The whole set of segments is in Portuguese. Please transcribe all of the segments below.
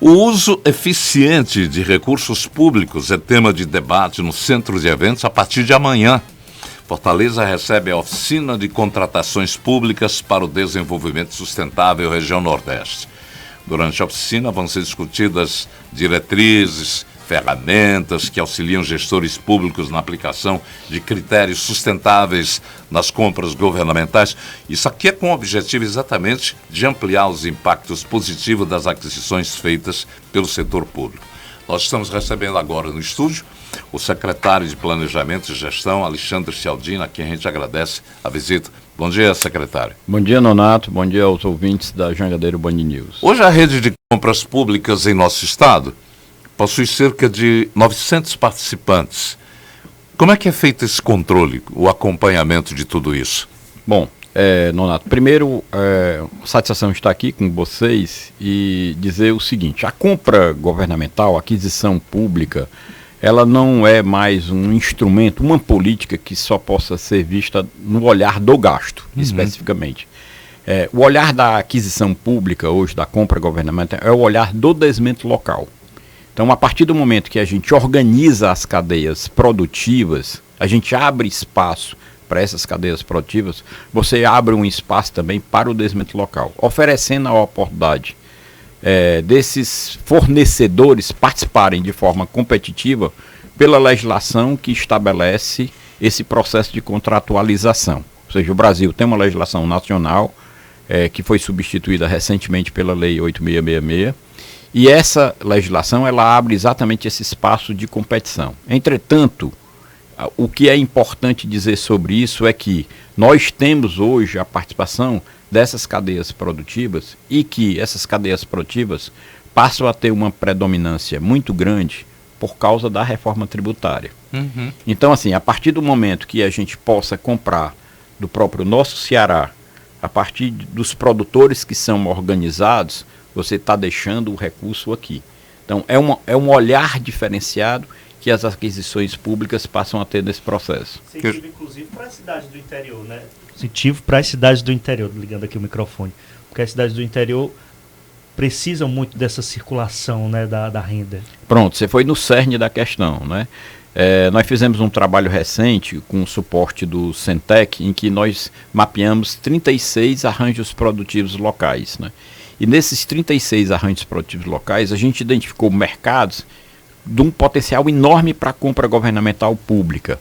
O uso eficiente de recursos públicos é tema de debate no Centro de Eventos a partir de amanhã. Fortaleza recebe a Oficina de Contratações Públicas para o Desenvolvimento Sustentável Região Nordeste. Durante a oficina vão ser discutidas diretrizes, ferramentas que auxiliam gestores públicos na aplicação de critérios sustentáveis nas compras governamentais. Isso aqui é com o objetivo exatamente de ampliar os impactos positivos das aquisições feitas pelo setor público. Nós estamos recebendo agora no estúdio o secretário de Planejamento e Gestão, Alexandre Cialdini, a quem a gente agradece a visita. Bom dia, secretário. Bom dia, Nonato. Bom dia aos ouvintes da Jangadeiro Band News. Hoje a rede de compras públicas em nosso estado possui cerca de 900 participantes. Como é que é feito esse controle, o acompanhamento de tudo isso? Bom, Nonato, primeiro, satisfação estar aqui com vocês e dizer o seguinte: a compra governamental, a aquisição pública, ela não é mais um instrumento, uma política que só possa ser vista no olhar do gasto, especificamente. O olhar da aquisição pública hoje, da compra governamental, é o olhar do desenvolvimento local. Então, a partir do momento que a gente organiza as cadeias produtivas, a gente abre espaço para essas cadeias produtivas, você abre um espaço também para o desenvolvimento local, oferecendo a oportunidade desses fornecedores participarem de forma competitiva pela legislação que estabelece esse processo de contratualização. Ou seja, o Brasil tem uma legislação nacional que foi substituída recentemente pela Lei 8666, e essa legislação ela abre exatamente esse espaço de competição. Entretanto, o que é importante dizer sobre isso é que nós temos hoje a participação dessas cadeias produtivas e que essas cadeias produtivas passam a ter uma predominância muito grande por causa da reforma tributária. Então, assim, a partir do momento que a gente possa comprar do próprio nosso Ceará, a partir dos produtores que são organizados, você está deixando o recurso aqui. Então, é um olhar diferenciado que as aquisições públicas passam a ter nesse processo. Incentivo, inclusive, para as cidades do interior, né? Incentivo para as cidades do interior, ligando aqui o microfone. Porque as cidades do interior precisam muito dessa circulação, né, da renda. Pronto, você foi no cerne da questão, né? Nós fizemos um trabalho recente com o suporte do Centec, em que nós mapeamos 36 arranjos produtivos locais, né? E nesses 36 arranjos produtivos locais, a gente identificou mercados de um potencial enorme para a compra governamental pública,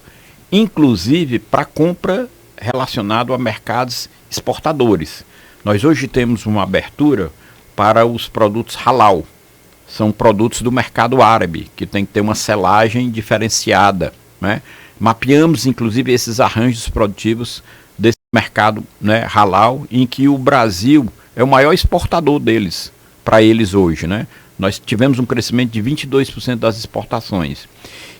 inclusive para compra relacionada a mercados exportadores. Nós hoje temos uma abertura para os produtos halal. São produtos do mercado árabe, que tem que ter uma selagem diferenciada, né? Mapeamos, inclusive, esses arranjos produtivos desse mercado, né, halal, em que o Brasil é o maior exportador deles, para eles hoje, né? Nós tivemos um crescimento de 22% das exportações.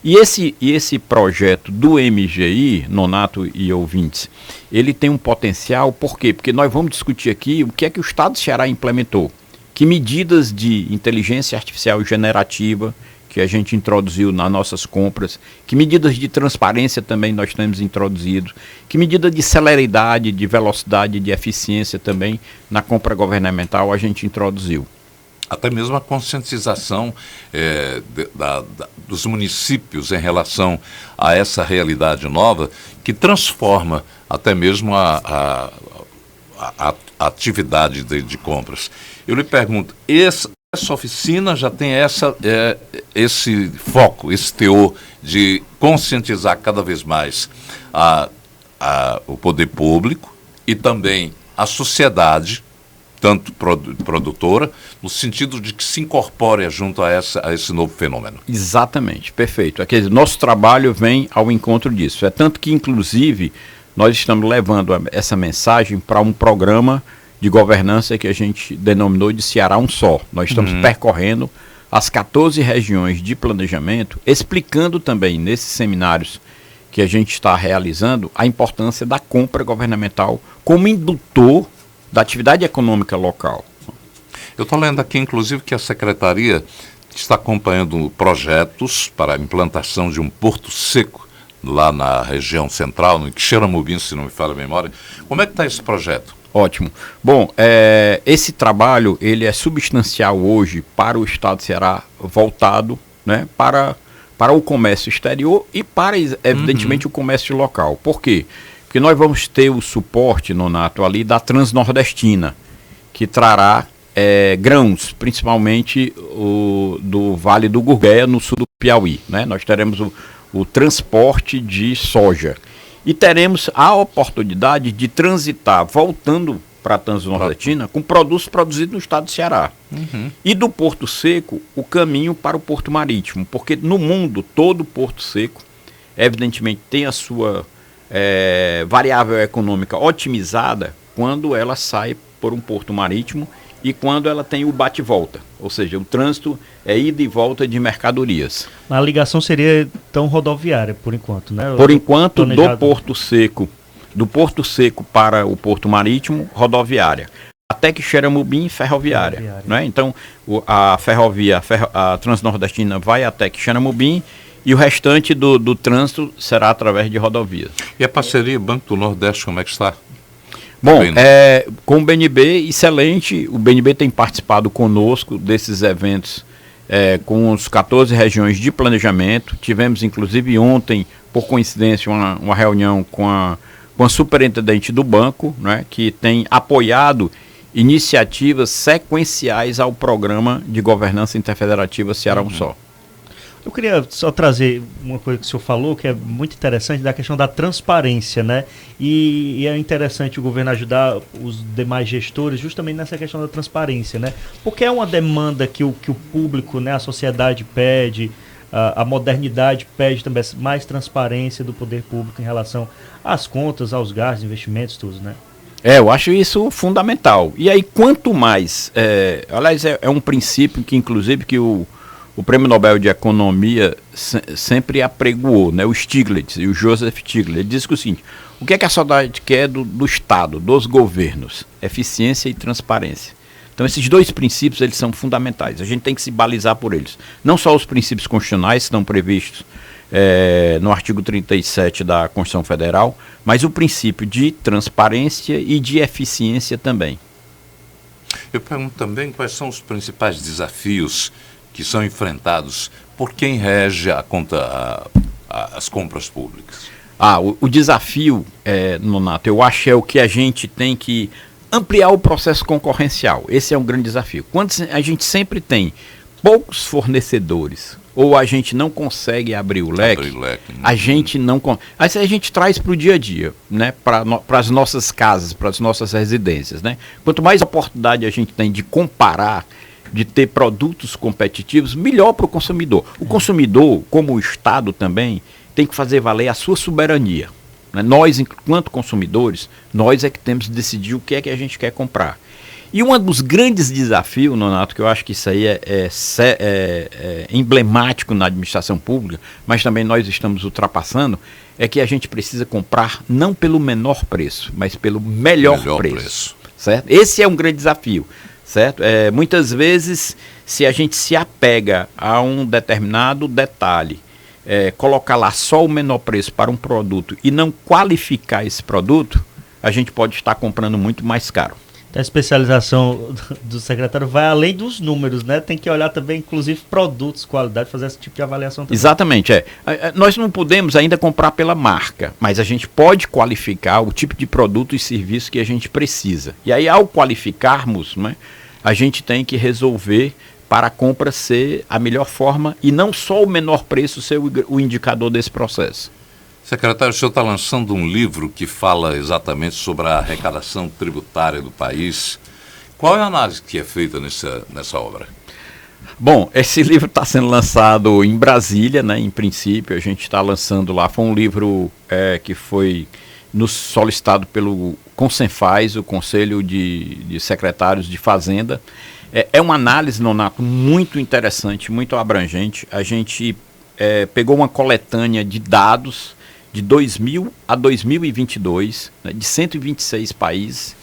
E esse projeto do MGI, Nonato e ouvintes, ele tem um potencial, por quê? Porque nós vamos discutir aqui o que é que o Estado do Ceará implementou. Que medidas de inteligência artificial generativa que a gente introduziu nas nossas compras, que medidas de transparência também nós temos introduzido, que medida de celeridade, de velocidade, de eficiência também na compra governamental a gente introduziu. Até mesmo a conscientização dos municípios em relação a essa realidade nova, que transforma até mesmo a atividade de compras. Eu lhe pergunto, essa oficina já tem esse foco, esse teor de conscientizar cada vez mais o poder público e também a sociedade, tanto produtora, no sentido de que se incorpore junto a esse novo fenômeno. Exatamente, perfeito. Nosso trabalho vem ao encontro disso. É tanto que, inclusive, nós estamos levando essa mensagem para um programa de governança que a gente denominou de Ceará Um Só. Nós estamos percorrendo as 14 regiões de planejamento, explicando também nesses seminários que a gente está realizando a importância da compra governamental como indutor da atividade econômica local. Eu estou lendo aqui, inclusive, que a Secretaria está acompanhando projetos para a implantação de um porto seco lá na região central, no Quixeramobim, se não me falha a memória. Como é que está esse projeto? Ótimo. Bom, esse trabalho ele é substancial hoje para o Estado do Ceará, voltado, né, para o comércio exterior e para, evidentemente, o comércio local. Por quê? Porque nós vamos ter o suporte, Nonato, ali da Transnordestina, que trará grãos, principalmente do Vale do Gurgueia, no sul do Piauí. Né? Nós teremos o transporte de soja. E teremos a oportunidade de transitar, voltando para a Transnordestina, com produtos produzidos no estado do Ceará. E do Porto Seco, o caminho para o Porto Marítimo. Porque no mundo, todo Porto Seco, evidentemente, tem a sua variável econômica otimizada quando ela sai por um porto marítimo e quando ela tem o bate-volta, ou seja, o trânsito é ida e volta de mercadorias. A ligação seria então rodoviária, por enquanto, né? Por enquanto, do Porto Seco para o Porto Marítimo, rodoviária. Até que Xeramubim, ferroviária. Né? Então, a Transnordestina vai até que Xeramubim e o restante do trânsito será através de rodovias. E a parceria Banco do Nordeste, como é que está? Bom, com o BNB, excelente. O BNB tem participado conosco desses eventos com os 14 regiões de planejamento. Tivemos, inclusive, ontem, por coincidência, uma reunião com a superintendente do banco, né, que tem apoiado iniciativas sequenciais ao programa de governança interfederativa Ceará Um Só. Eu queria só trazer uma coisa que o senhor falou, que é muito interessante, da questão da transparência, né? E é interessante o governo ajudar os demais gestores justamente nessa questão da transparência, né? Porque é uma demanda que o público, né, a sociedade pede, a modernidade pede também mais transparência do poder público em relação às contas, aos gastos, investimentos, tudo, né? Eu acho isso fundamental. E aí, quanto mais... aliás, é um princípio que, inclusive, que o Prêmio Nobel de Economia sempre apregoou, né? O Stiglitz e o Joseph Stiglitz. Ele diz que o seguinte: o que é que a sociedade quer do Estado, dos governos? Eficiência e transparência. Então, esses dois princípios, eles são fundamentais. A gente tem que se balizar por eles. Não só os princípios constitucionais que estão previstos no artigo 37 da Constituição Federal, mas o princípio de transparência e de eficiência também. Eu pergunto também quais são os principais desafios que são enfrentados por quem rege as compras públicas. O desafio, Nonato, eu acho é o que a gente tem que ampliar o processo concorrencial. Esse é um grande desafio. Quando a gente sempre tem poucos fornecedores ou a gente não consegue abrir o leque, a gente não... Aí a gente traz para o dia a dia, né? Para as nossas casas, para as nossas residências, né? Quanto mais oportunidade a gente tem de comparar, de ter produtos competitivos, melhor para o consumidor. O consumidor, como o Estado também, tem que fazer valer a sua soberania. Né? Nós, enquanto consumidores, nós é que temos que decidir o que é que a gente quer comprar. E um dos grandes desafios, Nonato, que eu acho que isso aí é emblemático na administração pública, mas também nós estamos ultrapassando, é que a gente precisa comprar não pelo menor preço, mas pelo melhor preço. Certo? Esse é um grande desafio. Certo? Muitas vezes, se a gente se apega a um determinado detalhe, colocar lá só o menor preço para um produto e não qualificar esse produto, a gente pode estar comprando muito mais caro. A especialização do secretário vai além dos números, né? Tem que olhar também, inclusive, produtos, qualidade, fazer esse tipo de avaliação também. Exatamente, nós não podemos ainda comprar pela marca, mas a gente pode qualificar o tipo de produto e serviço que a gente precisa. E aí, ao qualificarmos, né, a gente tem que resolver para a compra ser a melhor forma e não só o menor preço ser o indicador desse processo. Secretário, o senhor está lançando um livro que fala exatamente sobre a arrecadação tributária do país. Qual é a análise que é feita nessa obra? Bom, esse livro está sendo lançado em Brasília, né? Em princípio, a gente está lançando lá. Foi um livro que foi nos solicitado pelo Consenfaz, o Conselho de Secretários de Fazenda. É uma análise, Nonato, muito interessante, muito abrangente. A gente pegou uma coletânea de dados de 2000 a 2022, né, de 126 países,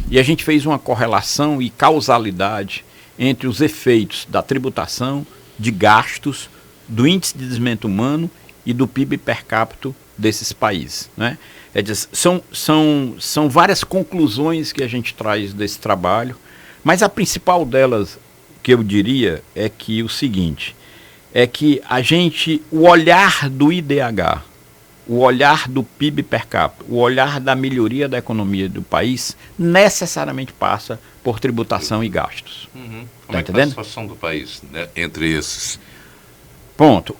e a gente fez uma correlação e causalidade entre os efeitos da tributação, de gastos, do índice de desenvolvimento humano e do PIB per capita desses países, né? São várias conclusões que a gente traz desse trabalho, mas a principal delas, que eu diria, é que o seguinte, é que o olhar do IDH, o olhar do PIB per capita, o olhar da melhoria da economia do país, necessariamente passa por tributação e gastos. Como Tá é que entendendo? está a situação do país, né, entre esses? Ponto.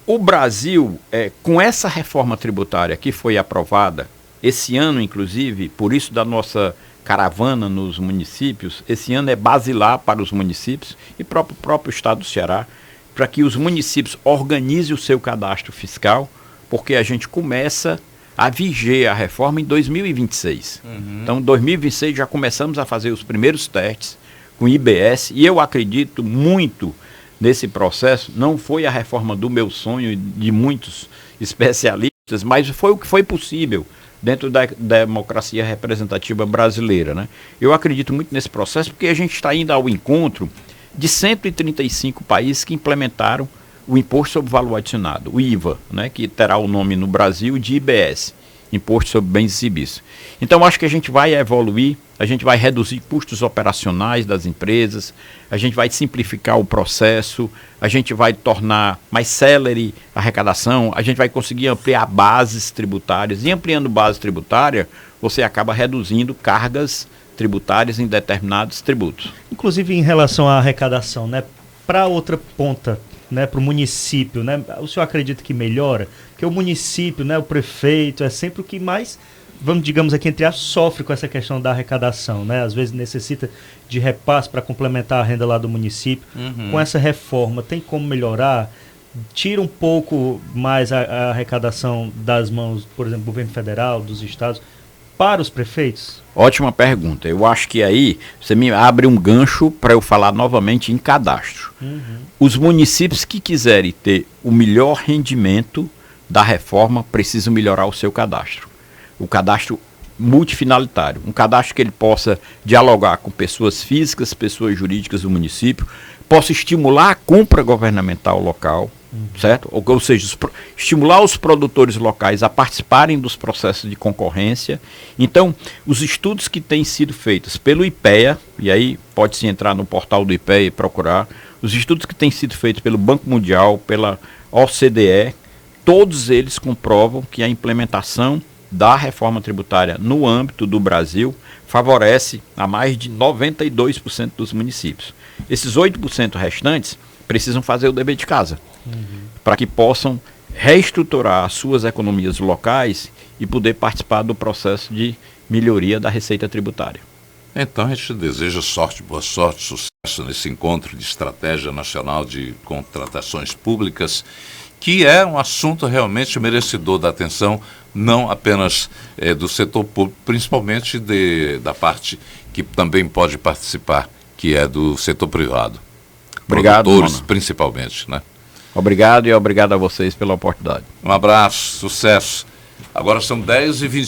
O Brasil, com essa reforma tributária que foi aprovada, esse ano, inclusive, por isso da nossa caravana nos municípios, esse ano é basilar para os municípios e para o próprio estado do Ceará, para que os municípios organizem o seu cadastro fiscal, porque a gente começa a viger a reforma em 2026. Então, em 2026 já começamos a fazer os primeiros testes com o IBS, e eu acredito muito nesse processo. Não foi a reforma do meu sonho e de muitos especialistas, mas foi o que foi possível dentro da democracia representativa brasileira, né? Eu acredito muito nesse processo porque a gente está indo ao encontro de 135 países que implementaram o Imposto sobre Valor Adicionado, o IVA, né, que terá o nome no Brasil de IBS, Imposto sobre Bens e Serviços. Então, acho que a gente vai evoluir, a gente vai reduzir custos operacionais das empresas, a gente vai simplificar o processo, a gente vai tornar mais célere a arrecadação, a gente vai conseguir ampliar bases tributárias, e ampliando base tributária, você acaba reduzindo cargas tributárias em determinados tributos. Inclusive em relação à arrecadação, né? Para outra ponta, né, para o município, né, o senhor acredita que melhora? Porque o município, né, o prefeito, é sempre o que mais, digamos aqui, entre aspas, sofre com essa questão da arrecadação, né? Às vezes necessita de repasse para complementar a renda lá do município. Com essa reforma, tem como melhorar? Tira um pouco mais a arrecadação das mãos, por exemplo, do governo federal, dos estados, para os prefeitos? Ótima pergunta. Eu acho que aí você me abre um gancho para eu falar novamente em cadastro. Os municípios que quiserem ter o melhor rendimento da reforma precisam melhorar o seu cadastro. O cadastro multifinalitário, um cadastro que ele possa dialogar com pessoas físicas, pessoas jurídicas do município, possa estimular a compra governamental local, certo? Ou seja, estimular os produtores locais a participarem dos processos de concorrência. Então, os estudos que têm sido feitos pelo IPEA, e aí pode-se entrar no portal do IPEA e procurar, os estudos que têm sido feitos pelo Banco Mundial, pela OCDE, todos eles comprovam que a implementação da reforma tributária no âmbito do Brasil favorece a mais de 92% dos municípios. Esses 8% restantes precisam fazer o dever de casa, para que possam reestruturar as suas economias locais e poder participar do processo de melhoria da receita tributária. Então a gente deseja sorte, boa sorte, sucesso nesse encontro de estratégia nacional de contratações públicas, que é um assunto realmente merecedor da atenção, não apenas do setor público, principalmente da parte que também pode participar, que é do setor privado. Obrigado, produtores, Mano. principalmente, né? Obrigado e obrigado a vocês pela oportunidade. Um abraço, sucesso. Agora são 10h20.